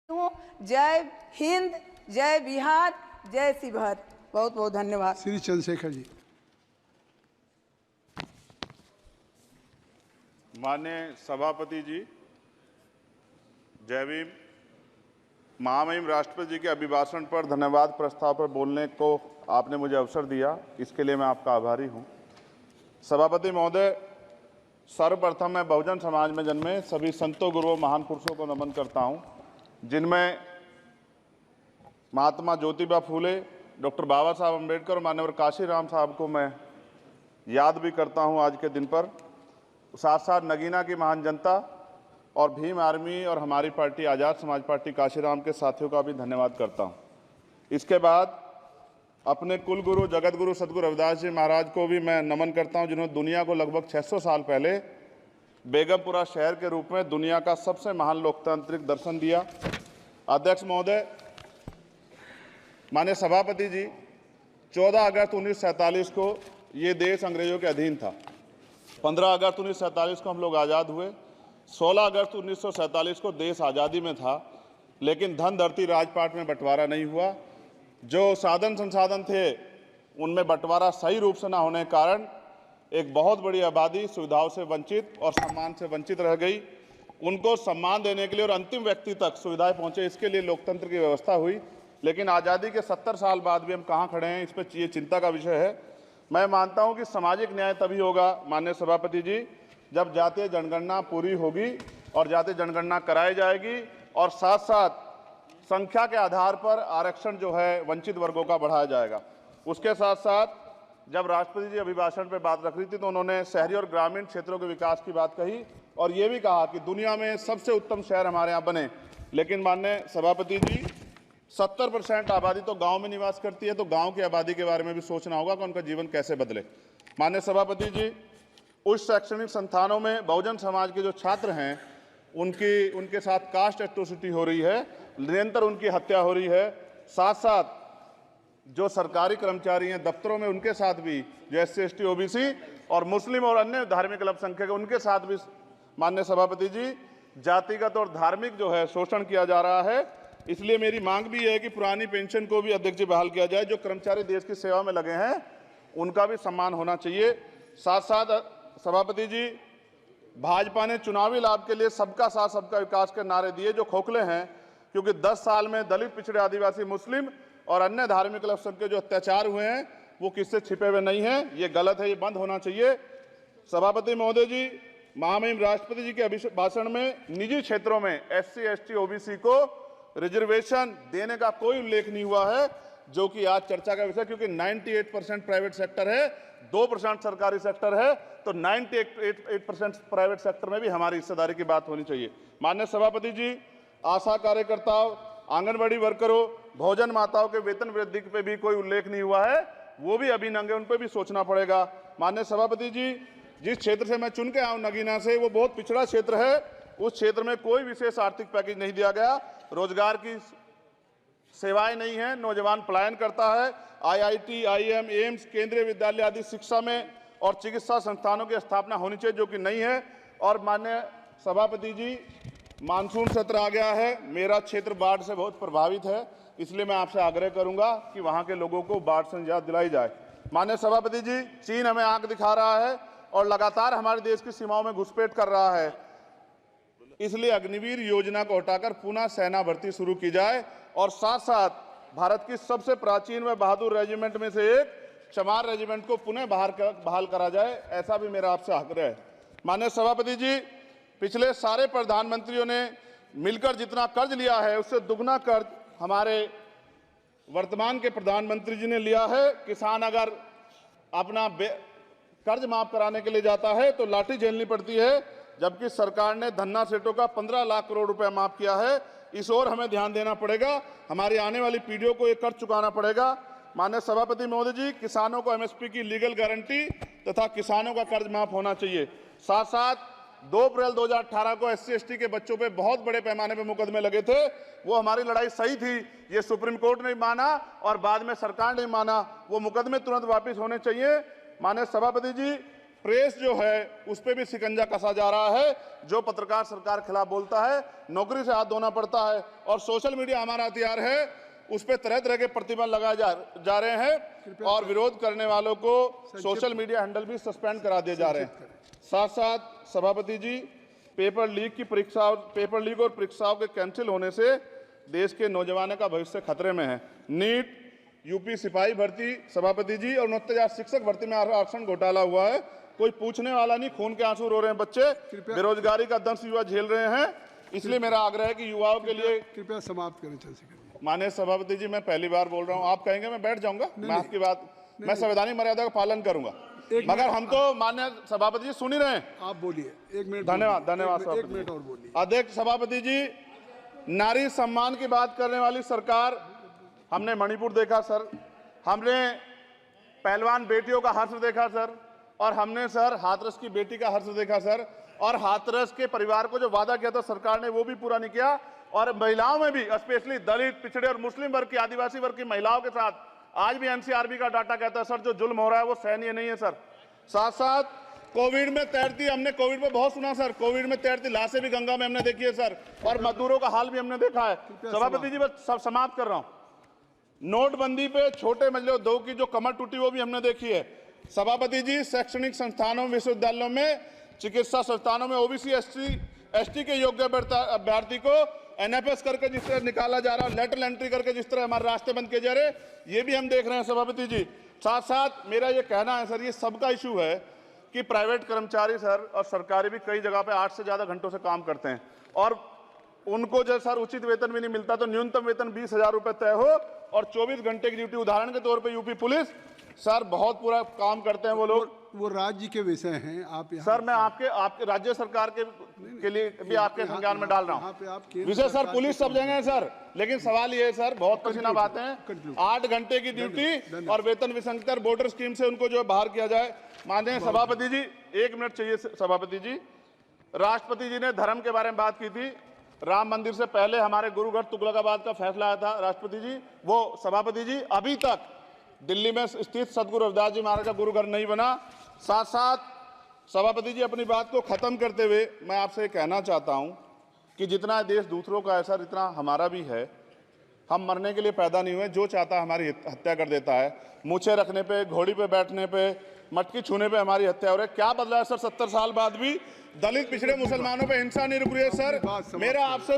जय हिंद, जय बिहार, जय शिवहर। बहुत बहुत धन्यवाद। श्री चंद्रशेखर जी। माननीय सभापति जी, जय भीम। महामहिम राष्ट्रपति जी के अभिभाषण पर धन्यवाद प्रस्ताव पर बोलने को आपने मुझे अवसर दिया, इसके लिए मैं आपका आभारी हूं। सभापति महोदय, सर्वप्रथम मैं बहुजन समाज में जन्मे सभी संतों, गुरुओं, महान पुरुषों को नमन करता हूं, जिनमें महात्मा ज्योतिबा फूले, डॉक्टर बाबा साहब अम्बेडकर और मान्यवर काशीराम साहब को मैं याद भी करता हूं आज के दिन पर। साथ साथ नगीना की महान जनता और भीम आर्मी और हमारी पार्टी आज़ाद समाज पार्टी काशीराम के साथियों का भी धन्यवाद करता हूं। इसके बाद अपने कुल गुरु जगत गुरु सदगुरु रविदास जी महाराज को भी मैं नमन करता हूं, जिन्होंने दुनिया को लगभग 600 साल पहले बेगमपुरा शहर के रूप में दुनिया का सबसे महान लोकतांत्रिक दर्शन दिया। अध्यक्ष महोदय, माननीय सभापति जी, 14 अगस्त 1947 को ये देश अंग्रेजों के अधीन था। 15 अगस्त 1947 को हम लोग आज़ाद हुए। 16 अगस्त 1947 को देश आज़ादी में था, लेकिन धन धरती राजपाट में बंटवारा नहीं हुआ। जो साधन संसाधन थे उनमें बंटवारा सही रूप से न होने के कारण एक बहुत बड़ी आबादी सुविधाओं से वंचित और सम्मान से वंचित रह गई। उनको सम्मान देने के लिए और अंतिम व्यक्ति तक सुविधाएं पहुंचे, इसके लिए लोकतंत्र की व्यवस्था हुई। लेकिन आज़ादी के 70 साल बाद भी हम कहाँ खड़े हैं, इस पर ये चिंता का विषय है। मैं मानता हूं कि सामाजिक न्याय तभी होगा माननीय सभापति जी, जब जातीय जनगणना पूरी होगी और जातीय जनगणना कराई जाएगी और साथ साथ संख्या के आधार पर आरक्षण जो है वंचित वर्गों का बढ़ाया जाएगा। उसके साथ साथ जब राष्ट्रपति जी अभिभाषण पर बात रख रही थी तो उन्होंने शहरी और ग्रामीण क्षेत्रों के विकास की बात कही और ये भी कहा कि दुनिया में सबसे उत्तम शहर हमारे यहाँ बने। लेकिन माननीय सभापति जी, 70% आबादी तो गांव में निवास करती है, तो गांव की आबादी के बारे में भी सोचना होगा कि उनका जीवन कैसे बदले। माननीय सभापति जी, उच्च शैक्षणिक संस्थानों में बहुजन समाज के जो छात्र हैं उनके साथ कास्ट एट्रोसिटी हो रही है, निरंतर उनकी हत्या हो रही है। साथ साथ जो सरकारी कर्मचारी हैं दफ्तरों में, उनके साथ भी जो SC ST OBC और मुस्लिम और अन्य धार्मिक अल्पसंख्यक, उनके साथ भी माननीय सभापति जी जातिगत और धार्मिक जो है शोषण किया जा रहा है। इसलिए मेरी मांग भी है कि पुरानी पेंशन को भी अध्यक्ष जी बहाल किया जाए। जो कर्मचारी देश की सेवा में लगे हैं उनका भी सम्मान होना चाहिए। साथ साथ सभापति जी, भाजपा ने चुनावी लाभ के लिए सबका साथ सबका विकास के नारे दिए जो खोखले हैं, क्योंकि 10 साल में दलित, पिछड़े, आदिवासी, मुस्लिम और अन्य धार्मिक अल्पसंख्यक जो अत्याचार हुए हैं वो किससे छिपे हुए नहीं हैं। ये गलत है, ये बंद होना चाहिए। सभापति महोदय जी, महामहिम राष्ट्रपति जी के अभिभाषण में निजी क्षेत्रों में SC ST OBC को रिजर्वेशन देने का कोई उल्लेख नहीं हुआ है, जो कि आज चर्चा का विषय, क्योंकि 98% प्राइवेट सेक्टर है, 2% सरकारी सेक्टर है, तो 98% प्राइवेट सेक्टर में भी हमारी हिस्सेदारी की बात होनी चाहिए। माननीय सभापति जी, आशा कार्यकर्ताओं, आंगनबाड़ी वर्करों, भोजन माताओं के वेतन वृद्धि पे भी कोई उल्लेख नहीं हुआ है, वो भी अभी नंगे, उन पर भी सोचना पड़ेगा। माननीय सभापति जी, जिस क्षेत्र से मैं चुन के आया हूं नगीना से, वो बहुत पिछड़ा क्षेत्र है। उस क्षेत्र में कोई विशेष आर्थिक पैकेज नहीं दिया गया, रोजगार की सेवाएं नहीं है, नौजवान पलायन करता है। IIT, IIM, एम्स, केंद्रीय विद्यालय आदि शिक्षा में और चिकित्सा संस्थानों की स्थापना होनी चाहिए, जो कि नहीं है। और माननीय सभापति जी, मानसून सत्र आ गया है, मेरा क्षेत्र बाढ़ से बहुत प्रभावित है, इसलिए मैं आपसे आग्रह करूंगा कि वहां के लोगों को बाढ़ से निजात दिलाई जाए। माननीय सभापति जी, चीन हमें आंख दिखा रहा है और लगातार हमारे देश की सीमाओं में घुसपैठ कर रहा है, इसलिए अग्निवीर योजना को हटाकर पुनः सेना भर्ती शुरू की जाए और साथ साथ भारत की सबसे प्राचीन व बहादुर रेजिमेंट में से एक चमार रेजिमेंट को पुनः बहाल करा जाए, ऐसा भी मेरा आपसे आग्रह है। माननीय सभापति जी, पिछले सारे प्रधानमंत्रियों ने मिलकर जितना कर्ज लिया है उससे दुगना कर्ज हमारे वर्तमान के प्रधानमंत्री जी ने लिया है। किसान अगर अपना कर्ज माफ कराने के लिए जाता है तो लाठी झेलनी पड़ती है, जबकि सरकार ने धन्ना सेठों का 15 लाख करोड़ रुपया माफ किया है। इस ओर हमें ध्यान देना पड़ेगा, हमारी आने वाली पीढ़ियों को ये कर्ज चुकाना पड़ेगा। माननीय सभापति महोदय जी, किसानों को MSP की लीगल गारंटी तथा किसानों का कर्ज माफ होना चाहिए। साथ साथ 2 अप्रैल 2018 को SC ST के बच्चों पे बहुत बड़े पैमाने पे मुकदमे लगे थे, वो हमारी लड़ाई सही थी, ये सुप्रीम कोर्ट ने माना और बाद में सरकार ने माना, वो मुकदमे तुरंत वापस होने चाहिए। माननीय सभापति जी, प्रेस जो है उस पर भी शिकंजा कसा जा रहा है। जो पत्रकार सरकार खिलाफ बोलता है नौकरी से हाथ धोना पड़ता है, और सोशल मीडिया हमारा हथियार है, उस पर तरह तरह के प्रतिबंध लगाए जा रहे हैं और विरोध करने वालों को सोशल मीडिया हैंडल भी सस्पेंड करा दिए जा रहे हैं। साथ साथ सभापति जी, पेपर लीक और परीक्षाओं के कैंसिल होने से देश के नौजवानों का भविष्य खतरे में है। नीट, यूपी सिपाही भर्ती सभापति जी और 69,000 शिक्षक भर्ती में आरक्षण घोटाला हुआ है, कोई पूछने वाला नहीं, खून के आंसू रो रहे हैं बच्चे, बेरोजगारी का दंश युवा झेल रहे हैं। इसलिए मेरा आग्रह है कि युवाओं के लिए कृपया समाप्त करें चंद्रशेखर। माननीय सभापति जी, मैं पहली बार बोल रहा हूं, आप कहेंगे मैं बैठ जाऊंगा, मैं आपकी बात, मैं संवैधानिक मर्यादा का पालन करूंगा, मगर हम तो माननीय सभापति जी सुन ही रहे हैं। आप बोलिए, 1 मिनट। धन्यवाद। एक मिनट और बोलिए। अध्यक्ष सभापति जी, नारी सम्मान की बात करने वाली सरकार, हमने मणिपुर देखा सर, हमने पहलवान बेटियों का हर्ष देखा सर, और हमने सर हाथरस की बेटी का हर्ष देखा सर, और हाथरस के परिवार को जो वादा किया था सरकार ने वो भी पूरा नहीं किया। और महिलाओं में भी, स्पेशली दलित, पिछड़े और मुस्लिम वर्ग की, आदिवासी वर्ग की महिलाओं के साथ आज भी एनसीआरबी का डाटा कहता है सर जो जुल्म हो रहा है वो सहनीय नहीं है सर। साथ साथ कोविड में तैरती, हमने कोविड में बहुत सुना सर, कोविड में तैरती लाशें भी गंगा में हमने देखी है सर, और मजदूरों का हाल भी हमने देखा है। सभापति जी, बस सब समाप्त कर रहा हूं। नोटबंदी पे छोटे मझले उद्योग की जो कमर टूटी वो भी हमने देखी है। सभापति जी, शैक्षणिक संस्थानों, विश्वविद्यालयों में, चिकित्सा संस्थानों में ओबीसी एसटी के योग्य अभ्यर्थी को एनएफएस करके जिस तरह निकाला जा रहा है, लेटरल एंट्री करके जिस तरह हमारे रास्ते बंद किए जा रहे, ये भी हम देख रहे हैं सभापति जी। साथ साथ मेरा ये कहना है सर, ये सबका इशू है कि प्राइवेट कर्मचारी सर और सरकारी भी कई जगह पे 8 से ज्यादा घंटों से काम करते हैं, और उनको जो सर उचित वेतन भी नहीं मिलता, तो न्यूनतम वेतन 20,000 रुपए तय हो और 24 घंटे की ड्यूटी। उदाहरण के तौर पे यूपी पुलिस सर बहुत पूरा काम करते हैं वो लोग। वो राज्य के विषय हैं, आप यहाँ सर मैं आपके राज्य सरकार के लिए भी आपके संज्ञान में डाल रहा हूँ विषय सर। पुलिस सब जगह है सर, लेकिन सवाल ये है सर, बहुत पसीना बातें हैं, 8 घंटे की ड्यूटी और वेतन विसंगति, बॉर्डर स्कीम से उनको जो बाहर किया जाए। माननीय सभापति जी, 1 मिनट चाहिए सभापति जी। राष्ट्रपति जी ने धर्म के बारे में बात की थी, राम मंदिर से पहले हमारे गुरुघर तुगलकाबाद का फैसला आया था राष्ट्रपति जी, वो सभापति जी अभी तक दिल्ली में स्थित सदगुरु रविदास जी महाराज का गुरुघर नहीं बना। साथ साथ सभापति जी, अपनी बात को खत्म करते हुए मैं आपसे कहना चाहता हूं कि जितना देश दूसरों का है सर, इतना हमारा भी है। हम मरने के लिए पैदा नहीं हुए, जो चाहता है हमारी हत्या कर देता है। मूछे रखने पे, घोड़ी पे बैठने पे, मटकी छूने पे हमारी हत्या हो रही है। क्या बदला है सर 70 साल बाद भी? दलित, पिछड़े, मुसलमानों पे हिंसा नहीं रुक रही है सर। मेरा आपसे